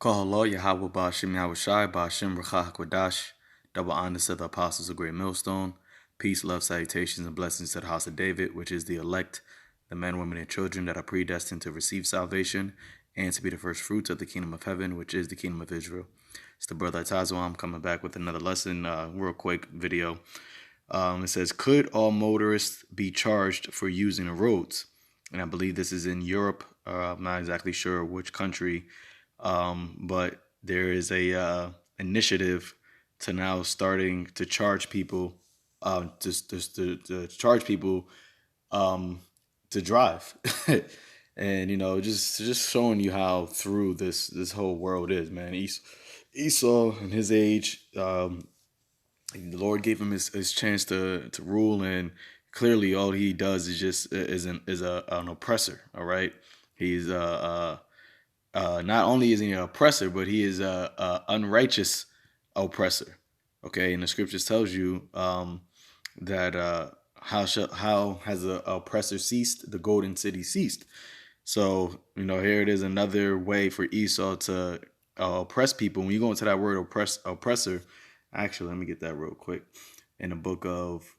Kahalo Yahweh Bashim Yahushai Bashim Rachah Kwadash. Double honors to the apostles of Great Millstone. Peace, love, salutations, and blessings to the house of David, which is the elect, the men, women, and children that are predestined to receive salvation and to be the first fruits of the kingdom of heaven, which is the kingdom of Israel. It's the brother Tazo. I'm coming back with another lesson, real quick video. It says, could all motorists be charged for using the roads? And I believe this is in Europe. I'm not exactly sure which country, but there is a initiative to now starting to charge people, to charge people to drive, and just showing you how through this whole world is, man. Esau in his age, the Lord gave him his chance to rule, and clearly all he does is just an oppressor. All right, he's not only is he an oppressor, but he is a unrighteous oppressor. Okay, and the scriptures tells you that how has the oppressor ceased? The golden city ceased. So here it is, another way for Esau to oppress people. When you go into that word oppressor, actually, let me get that real quick. In the book of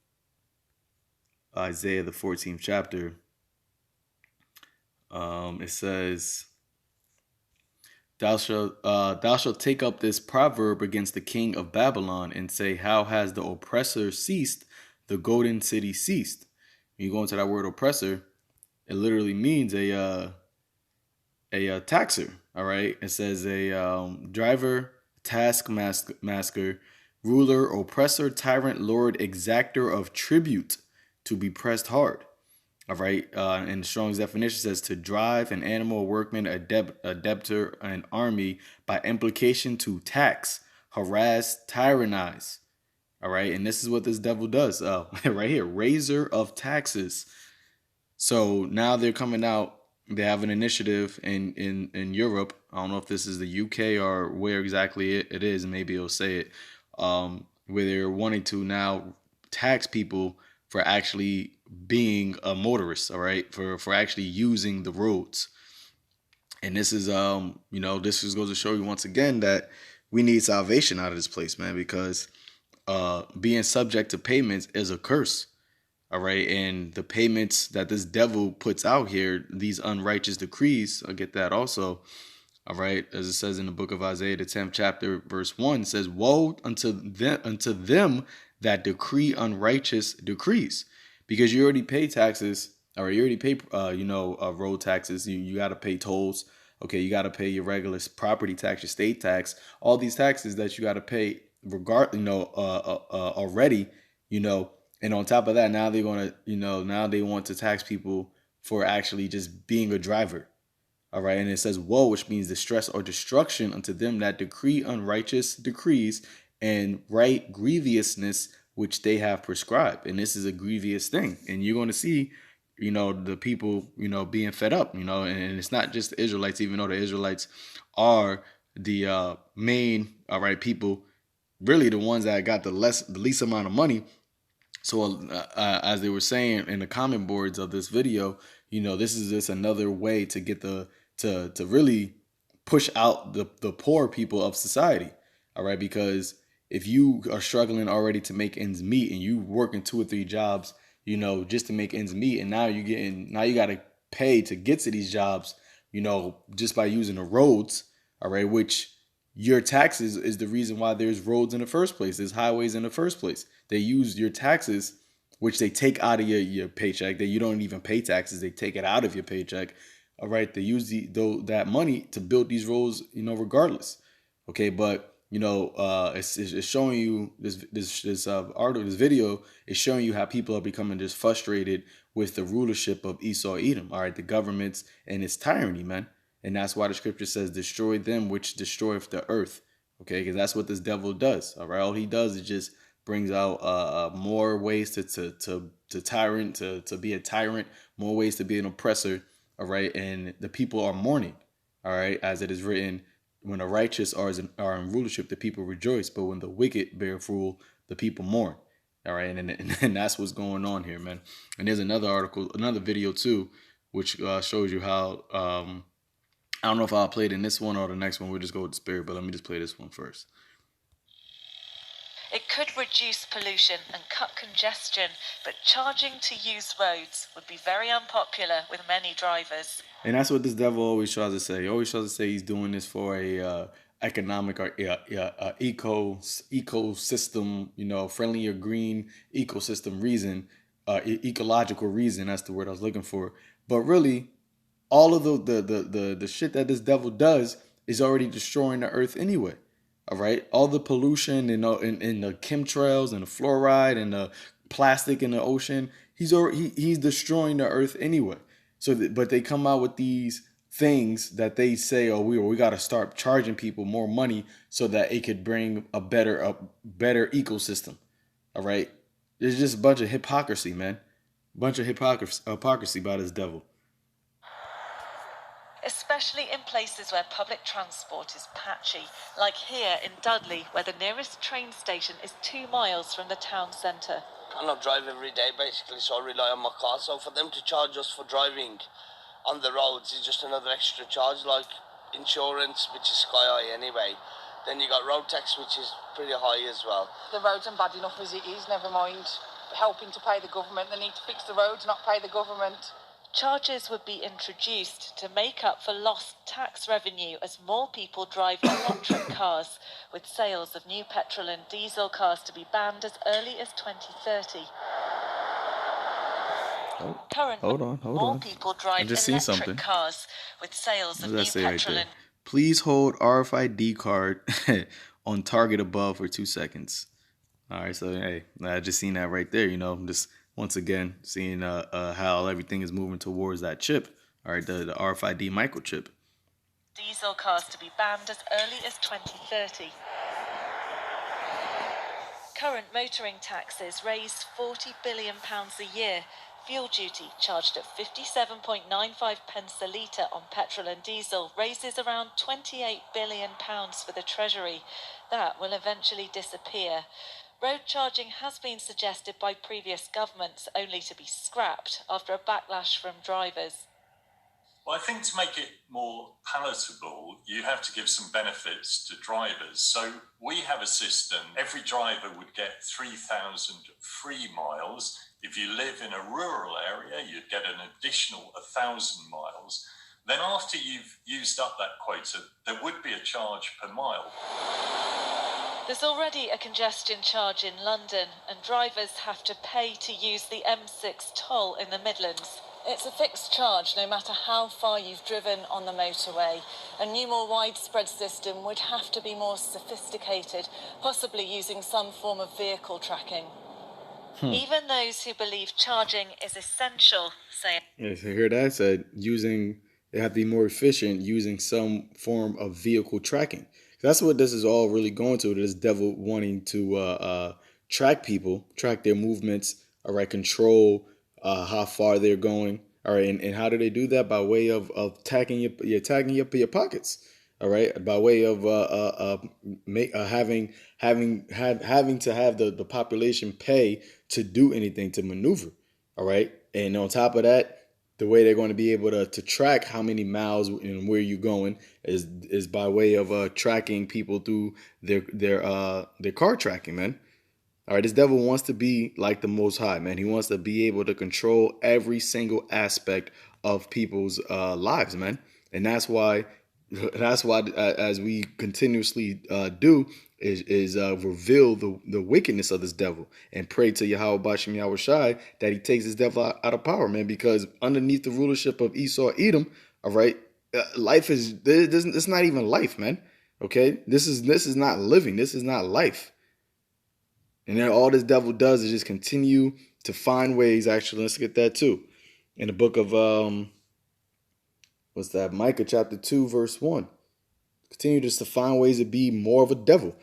Isaiah, the 14th chapter, it says, Thou shalt take up this proverb against the king of Babylon and say, how has the oppressor ceased? The golden city ceased. When you go into that word oppressor, it literally means a taxer. All right. It says a driver, taskmaster, ruler, oppressor, tyrant, lord, exactor of tribute, to be pressed hard. All right. And Strong's definition says to drive an animal, a workman, a debtor, an army, by implication to tax, harass, tyrannize. All right. And this is what this devil does. Right here, raiser of taxes. So now they're coming out. They have an initiative in Europe. I don't know if this is the UK or where exactly it is. Maybe it'll say it. Where they're wanting to now tax people for actually being a motorist, all right, for actually using the roads. And this is this just goes to show you once again that we need salvation out of this place, man, because being subject to payments is a curse. All right. And the payments that this devil puts out here, these unrighteous decrees, I'll get that also. All right. As it says in the book of Isaiah, the 10th chapter, verse 1 says, woe unto them that decree unrighteous decrees, because you already pay taxes, or you already pay, road taxes. You got to pay tolls. Okay. You got to pay your regular property tax, your state tax, all these taxes that you got to pay already, and on top of that, now they're going to, now they want to tax people for actually just being a driver. All right. And it says, woe, which means distress or destruction unto them that decree unrighteous decrees and right grievousness, which they have prescribed. And this is a grievous thing. And you're going to see, the people, being fed up, and it's not just the Israelites, even though the Israelites are the main, all right, people, really the ones that got the least amount of money. So as they were saying in the comment boards of this video, this is just another way to get to really push out the poor people of society. All right. Because if you are struggling already to make ends meet and you working 2 or 3 jobs, just to make ends meet, and now you got to pay to get to these jobs, just by using the roads. All right. Which your taxes is the reason why there's roads in the first place. There's highways in the first place. They use your taxes, which they take out of your paycheck. You don't even pay taxes. They take it out of your paycheck. All right. They use that money to build these roads, regardless. Okay. But, it's showing you this article, this video is showing you how people are becoming just frustrated with the rulership of Esau Edom. All right. The governments and its tyranny, man. And that's why the scripture says, destroy them which destroyeth the earth. Okay, because that's what this devil does. All right, all he does is just brings out more ways to tyrant, to be a tyrant, more ways to be an oppressor. All right, and the people are mourning. All right, as it is written, when the righteous are in rulership, the people rejoice. But when the wicked bear rule, the people mourn. All right, and that's what's going on here, man. And there's another article, another video too, which shows you how I don't know if I'll play it in this one or the next one. We'll just go with the spirit, but let me just play this one first. It could reduce pollution and cut congestion, but charging to use roads would be very unpopular with many drivers. And that's what this devil always tries to say. He always tries to say he's doing this for a economic or ecosystem, friendly or green ecosystem reason, ecological reason. That's the word I was looking for. But really, all of the shit that this devil does is already destroying the earth anyway. All right, all the pollution and the chemtrails and the fluoride and the plastic in the ocean, he's destroying the earth anyway. But they come out with these things that they say, oh, we got to start charging people more money so that it could bring a better ecosystem. All right, there's just a bunch of hypocrisy, man. Bunch of hypocrisy by this devil. Especially in places where public transport is patchy, like here in Dudley, where the nearest train station is 2 miles from the town centre. I don't drive every day, basically, so I rely on my car. So for them to charge us for driving on the roads is just another extra charge, like insurance, which is sky high anyway. Then you got road tax, which is pretty high as well. The roads are bad enough as it is, never mind helping to pay the government. They need to fix the roads, not pay the government. Charges would be introduced to make up for lost tax revenue as more people drive electric cars, with sales of new petrol and diesel cars to be banned as early as 2030. Hold on. More people drive electric cars, with sales of new petrol and... Please hold RFID card on target above for 2 seconds. All right, so hey, I just seen that right there. Just once again seeing how everything is moving towards that chip. All right, the RFID microchip. Diesel cars to be banned as early as 2030. Current motoring taxes raise £40 billion a year. Fuel duty, charged at 57.95 pence a litre on petrol and diesel, raises around £28 billion for the Treasury. That will eventually disappear. Road charging has been suggested by previous governments, only to be scrapped after a backlash from drivers. Well, I think to make it more palatable, you have to give some benefits to drivers. So we have a system, every driver would get 3,000 free miles. If you live in a rural area, you'd get an additional 1,000 miles. Then after you've used up that quota, there would be a charge per mile. There's already a congestion charge in London, and drivers have to pay to use the M6 toll in the Midlands. It's a fixed charge no matter how far you've driven on the motorway. A new, more widespread system would have to be more sophisticated, possibly using some form of vehicle tracking. Even those who believe charging is essential say... Yes, I hear that said they have to be more efficient using some form of vehicle tracking. That's what this is all really going to, this devil wanting to track people, track their movements, all right, control how far they're going, all right, and how do they do that? By way of tagging your pockets, all right, by way of having to have the population pay to do anything, to maneuver, all right, and on top of that, the way they're going to be able to track how many miles and where you're going is by way of tracking people through their car tracking, man. All right, this devil wants to be like the Most High, man. He wants to be able to control every single aspect of people's lives, man. And that's why, as we continuously do, is reveal the wickedness of this devil and pray to Yahweh Bashem Yahweh Shai that he takes this devil out of power, man. Because underneath the rulership of Esau Edom, all right, life is it's not even life, man. Okay, this is not living. This is not life. And then all this devil does is just continue to find ways. Actually, let's get that too. In the book of Micah chapter 2, verse 1. Continue just to find ways to be more of a devil.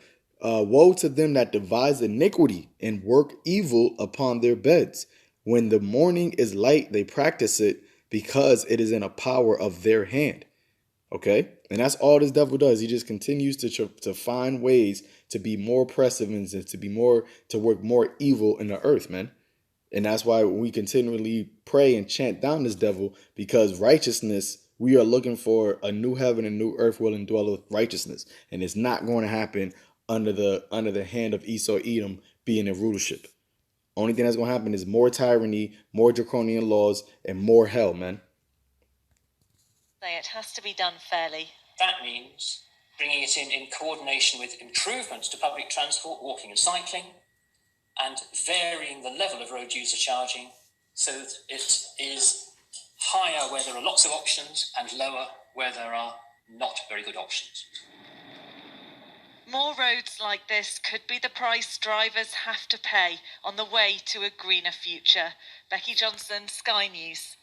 Woe to them that devise iniquity and work evil upon their beds. When the morning is light, they practice it because it is in a power of their hand. Okay? And that's all this devil does. He just continues to find ways to be more oppressive and to work more evil in the earth, man. And that's why we continually pray and chant down this devil, because righteousness We are looking for a new heaven and new earth will indwell with righteousness, and it's not going to happen under the hand of Esau Edom being in rulership. Only thing that's going to happen is more tyranny, more draconian laws, and more hell, man. It has to be done fairly. That means bringing it in coordination with improvements to public transport, walking and cycling, and varying the level of road user charging so that it is higher where there are lots of options and lower where there are not very good options. More roads like this could be the price drivers have to pay on the way to a greener future. Becky Johnson, Sky News.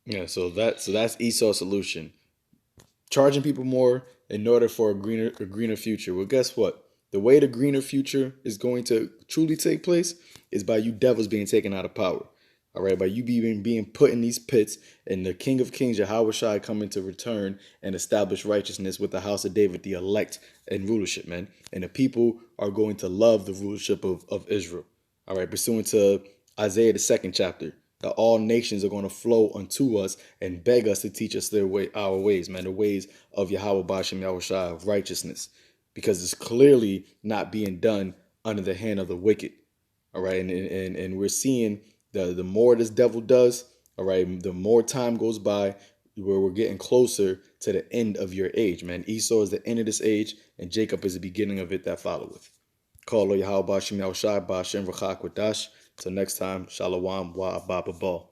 Yeah, so that's Esau's solution. Charging people more in order for a greener future. Well, guess what? The way the greener future is going to truly take place is by you devils being taken out of power. All right, by you being put in these pits, and the King of Kings, Yahweh Shai, coming to return and establish righteousness with the house of David, the elect and rulership, man. And the people are going to love the rulership of Israel. All right, pursuant to Isaiah the 2nd chapter, that all nations are going to flow unto us and beg us to teach us our ways, man, the ways of Yahweh Bashem Yahweh Shai, of righteousness, because it's clearly not being done under the hand of the wicked. All right, and we're seeing the more this devil does, all right, the more time goes by where we're getting closer to the end of your age, man. Esau is the end of this age, and Jacob is the beginning of it that followeth. Call Yahweh Bashem Yahweh Shai Bashem Rachak Wadash. Till next time, Shalom wa Abba Ball.